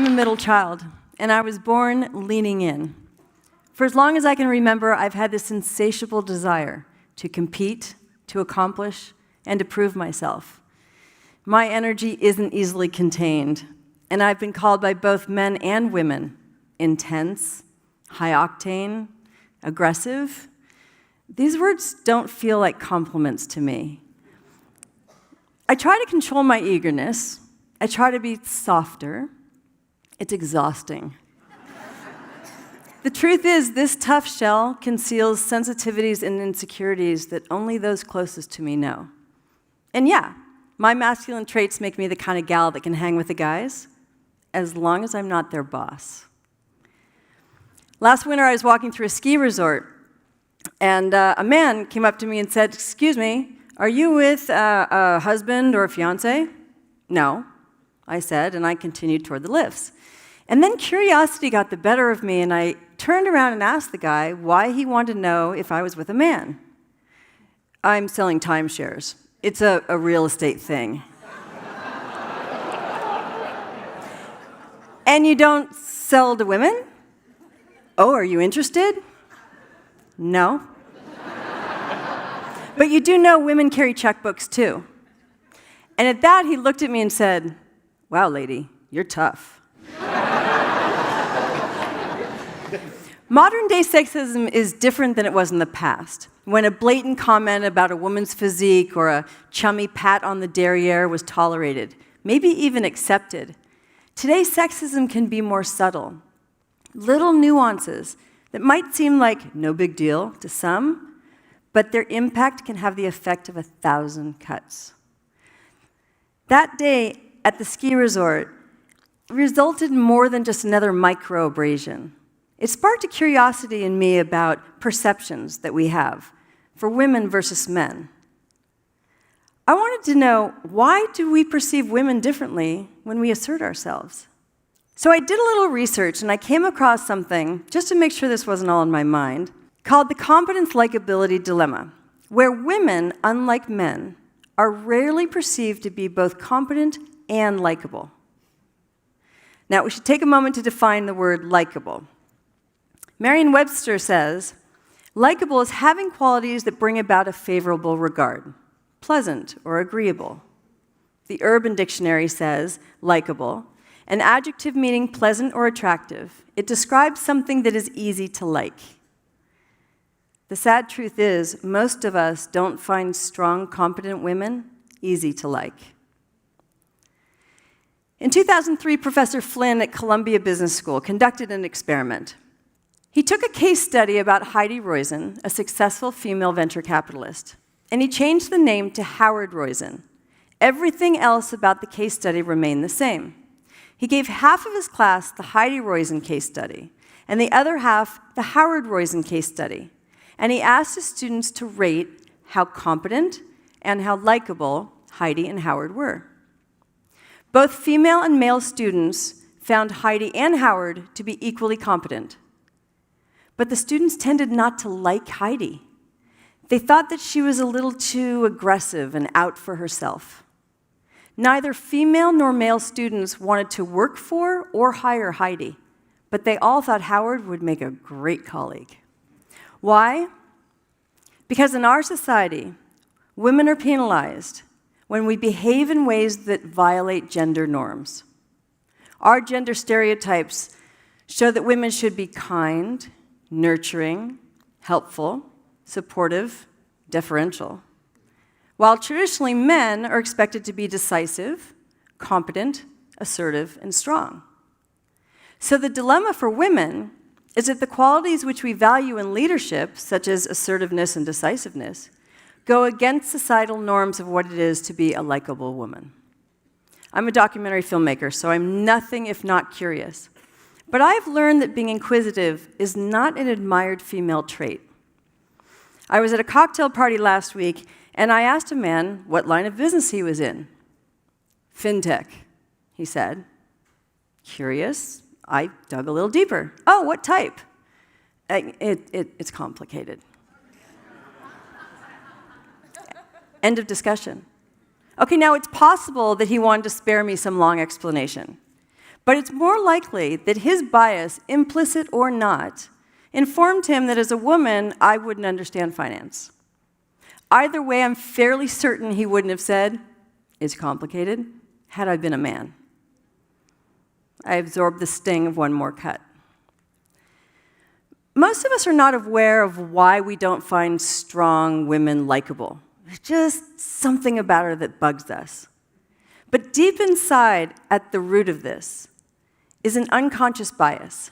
I'm a middle child, and I was born leaning in. For as long as I can remember, I've had this insatiable desire to compete, to accomplish, and to prove myself. My energy isn't easily contained, and I've been called by both men and women intense, high-octane, aggressive. These words don't feel like compliments to me. I try to control my eagerness. I try to be softer. It's exhausting. The truth is, this tough shell conceals sensitivities and insecurities that only those closest to me know. And yeah, my masculine traits make me the kind of gal that can hang with the guys, as long as I'm not their boss. Last winter, I was walking through a ski resort, and a man came up to me and said, "Excuse me, are you with a husband or a fiancé?" "No," I said, and I continued toward the lifts. And then curiosity got the better of me, and I turned around and asked the guy why he wanted to know if I was with a man. "I'm selling timeshares. It's a real estate thing." "And you don't sell to women?" "Oh, are you interested?" "No." "But you do know women carry checkbooks too." And at that, he looked at me and said, "Wow, lady, you're tough." Modern-day sexism is different than it was in the past, when a blatant comment about a woman's physique or a chummy pat on the derriere was tolerated, maybe even accepted. Today, sexism can be more subtle. Little nuances that might seem like no big deal to some, but their impact can have the effect of 1,000 cuts. That day at the ski resort resulted in more than just another microabrasion. It sparked a curiosity in me about perceptions that we have for women versus men. I wanted to know, why do we perceive women differently when we assert ourselves? So I did a little research, and I came across something, just to make sure this wasn't all in my mind, called the competence-likability dilemma, where women, unlike men, are rarely perceived to be both competent and likable. Now, we should take a moment to define the word likable. Merriam-Webster says, likable is having qualities that bring about a favorable regard, pleasant or agreeable. The Urban Dictionary says, likable, an adjective meaning pleasant or attractive. It describes something that is easy to like. The sad truth is, most of us don't find strong, competent women easy to like. In 2003, Professor Flynn at Columbia Business School conducted an experiment. He took a case study about Heidi Roizen, a successful female venture capitalist, and he changed the name to Howard Roizen. Everything else about the case study remained the same. He gave half of his class the Heidi Roizen case study, and the other half the Howard Roizen case study. And he asked his students to rate how competent and how likable Heidi and Howard were. Both female and male students found Heidi and Howard to be equally competent. But the students tended not to like Heidi. They thought that she was a little too aggressive and out for herself. Neither female nor male students wanted to work for or hire Heidi, but they all thought Howard would make a great colleague. Why? Because in our society, women are penalized when we behave in ways that violate gender norms. Our gender stereotypes show that women should be kind, nurturing, helpful, supportive, deferential, while traditionally men are expected to be decisive, competent, assertive, and strong. So the dilemma for women is that the qualities which we value in leadership, such as assertiveness and decisiveness, go against societal norms of what it is to be a likable woman. I'm a documentary filmmaker, so I'm nothing if not curious. But I've learned that being inquisitive is not an admired female trait. I was at a cocktail party last week, and I asked a man what line of business he was in. "Fintech," he said. Curious, I dug a little deeper. "Oh, what type?" It's complicated." End of discussion. Okay, now it's possible that he wanted to spare me some long explanation. But it's more likely that his bias, implicit or not, informed him that as a woman, I wouldn't understand finance. Either way, I'm fairly certain he wouldn't have said, "It's complicated," had I been a man. I absorbed the sting of one more cut. Most of us are not aware of why we don't find strong women likable. There's just something about her that bugs us. But deep inside, at the root of this, is an unconscious bias.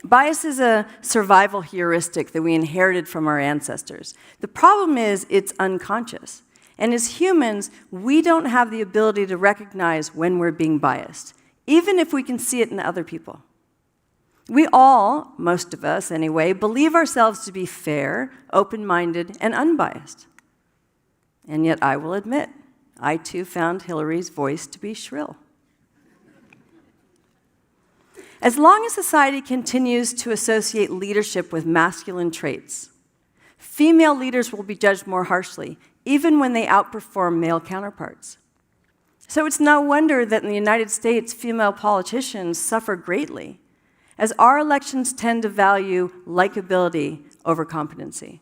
Bias is a survival heuristic that we inherited from our ancestors. The problem is it's unconscious. And as humans, we don't have the ability to recognize when we're being biased, even if we can see it in other people. We all, most of us anyway, believe ourselves to be fair, open-minded, and unbiased. And yet I will admit, I too found Hillary's voice to be shrill. As long as society continues to associate leadership with masculine traits, female leaders will be judged more harshly, even when they outperform male counterparts. So it's no wonder that in the United States, female politicians suffer greatly, as our elections tend to value likability over competency.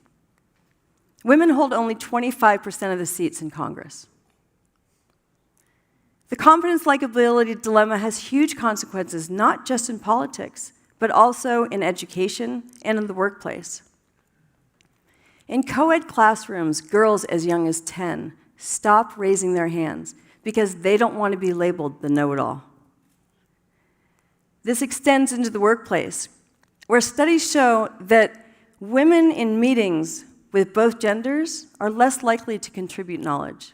Women hold only 25% of the seats in Congress. The competence-likability dilemma has huge consequences, not just in politics, but also in education and in the workplace. In co-ed classrooms, girls as young as 10 stop raising their hands because they don't want to be labeled the know-it-all. This extends into the workplace, where studies show that women in meetings with both genders are less likely to contribute knowledge.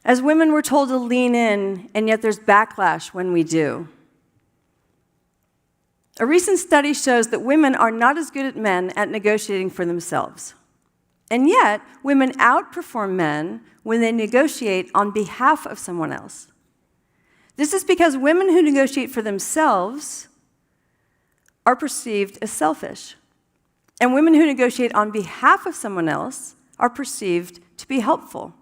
As women, we're told to lean in, and yet there's backlash when we do. A recent study shows that women are not as good as men at negotiating for themselves. And yet, women outperform men when they negotiate on behalf of someone else. This is because women who negotiate for themselves are perceived as selfish, and women who negotiate on behalf of someone else are perceived to be helpful.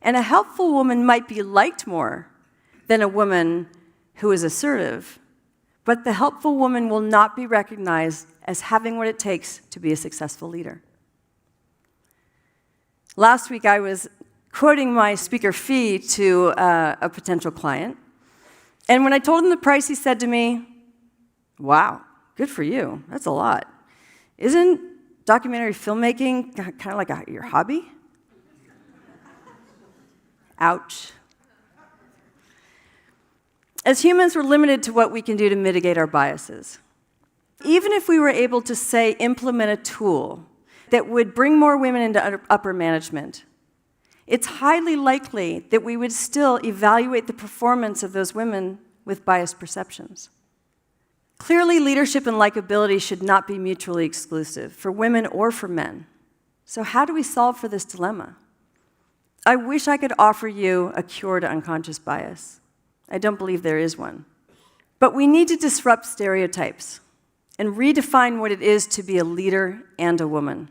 And a helpful woman might be liked more than a woman who is assertive, but the helpful woman will not be recognized as having what it takes to be a successful leader. Last week, I was quoting my speaker fee to a potential client, and when I told him the price, he said to me, "Wow, good for you, that's a lot. Isn't documentary filmmaking kind of like your hobby?" Ouch. As humans, we're limited to what we can do to mitigate our biases. Even if we were able to, say, implement a tool that would bring more women into upper management, it's highly likely that we would still evaluate the performance of those women with biased perceptions. Clearly, leadership and likability should not be mutually exclusive, for women or for men. So how do we solve for this dilemma? I wish I could offer you a cure to unconscious bias. I don't believe there is one. But we need to disrupt stereotypes and redefine what it is to be a leader and a woman.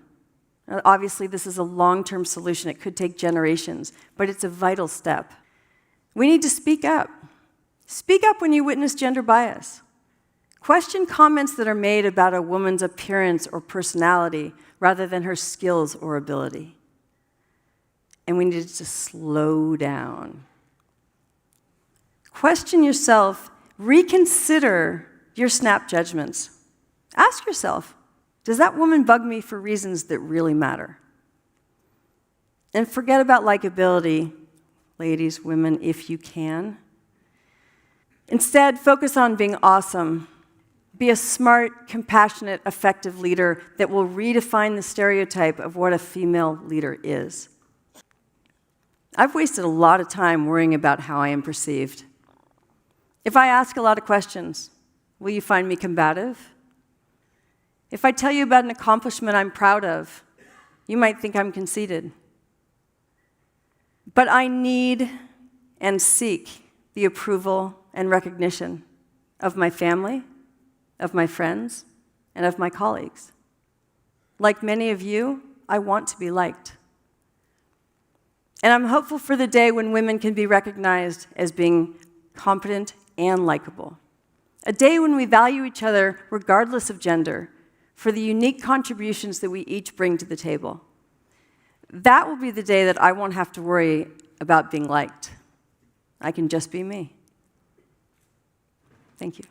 Now, obviously, this is a long-term solution. It could take generations, but it's a vital step. We need to speak up. Speak up when you witness gender bias. Question comments that are made about a woman's appearance or personality rather than her skills or ability. And we need to slow down. Question yourself, reconsider your snap judgments. Ask yourself, does that woman bug me for reasons that really matter? And forget about likability, ladies, women, if you can. Instead, focus on being awesome. Be a smart, compassionate, effective leader that will redefine the stereotype of what a female leader is. I've wasted a lot of time worrying about how I am perceived. If I ask a lot of questions, will you find me combative? If I tell you about an accomplishment I'm proud of, you might think I'm conceited. But I need and seek the approval and recognition of my family, of my friends, and of my colleagues. Like many of you, I want to be liked. And I'm hopeful for the day when women can be recognized as being competent and likable. A day when we value each other regardless of gender, for the unique contributions that we each bring to the table. That will be the day that I won't have to worry about being liked. I can just be me. Thank you.